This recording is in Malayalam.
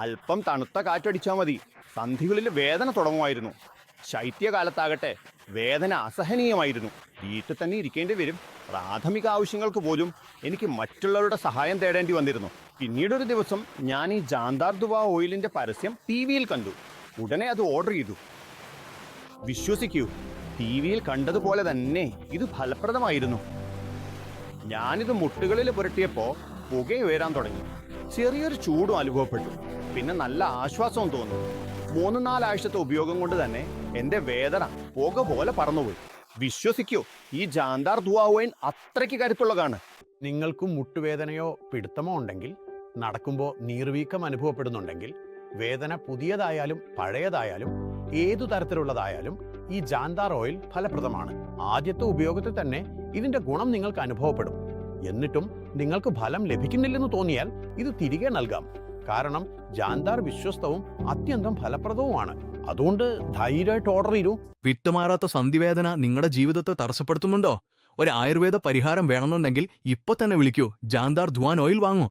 അല്പം തണുത്ത കാറ്റടിച്ചാൽ മതി, സന്ധികളിൽ വേദന തുടങ്ങുമായിരുന്നു. ശൈത്യകാലത്താകട്ടെ വേദന അസഹനീയമായിരുന്നു. വീട്ടിൽ തന്നെ ഇരിക്കേണ്ടി വരും. പ്രാഥമിക ആവശ്യങ്ങൾക്ക് പോലും എനിക്ക് മറ്റുള്ളവരുടെ സഹായം തേടേണ്ടി വന്നിരുന്നു. പിന്നീടൊരു ദിവസം ഞാൻ ഈ ജാന്താർ ദുവ ഓയിലിന്റെ പരസ്യം ടി വിയിൽ കണ്ടു. ഉടനെ അത് ഓർഡർ ചെയ്തു. വിശ്വസിക്കൂ, ടി വിയിൽ കണ്ടതുപോലെ തന്നെ ഇത് ഫലപ്രദമായിരുന്നു. ഞാനിത് മുട്ടുകളിൽ പുരട്ടിയപ്പോൾ പുകയുയരാൻ തുടങ്ങി. ചെറിയൊരു ചൂടും അനുഭവപ്പെട്ടു. പിന്നെ നല്ല ആശ്വാസവും തോന്നി. 3-4 ആഴ്ചത്തെ ഉപയോഗം കൊണ്ട് തന്നെ എന്റെ വേദന പുക പോലെ പറന്നുപോയി. വിശ്വസിക്കൂ, ഈ ജാന്താർ ദുവ ഓയിൽ അത്രയ്ക്ക് കരുത്തുള്ളതാണ്. നിങ്ങൾക്കും മുട്ടുവേദനയോ പിടുത്തമോ ഉണ്ടെങ്കിൽ, നടക്കുമ്പോൾ നീർവീക്കം അനുഭവപ്പെടുന്നുണ്ടെങ്കിൽ, വേദന പുതിയതായാലും പഴയതായാലും ഏതു തരത്തിലുള്ളതായാലും ഈ ജാന്താർ ഓയിൽ ഫലപ്രദമാണ്. ആദ്യത്തെ ഉപയോഗത്തിൽ തന്നെ ഇതിന്റെ ഗുണം നിങ്ങൾക്ക് അനുഭവപ്പെടും. എന്നിട്ടും നിങ്ങൾക്ക് ഫലം ലഭിക്കുന്നില്ലെന്ന് തോന്നിയാൽ ഇത് തിരികെ നൽകാം. കാരണം ജാന്താർ വിശ്വസ്തവും അത്യന്തം ഫലപ്രദവുമാണ്. അതുകൊണ്ട് ധൈര്യമായിട്ട് ഓർഡർ ചെയ്യൂ. വിട്ടുമാറാത്ത സന്ധിവേദന നിങ്ങളുടെ ജീവിതത്തെ തടസ്സപ്പെടുത്തുന്നുണ്ടോ? ഒരു ആയുർവേദ പരിഹാരം വേണമെന്നുണ്ടെങ്കിൽ ഇപ്പൊ തന്നെ വിളിക്കൂ. ജാന്താർ ധുവാൻ ഓയിൽ വാങ്ങൂ.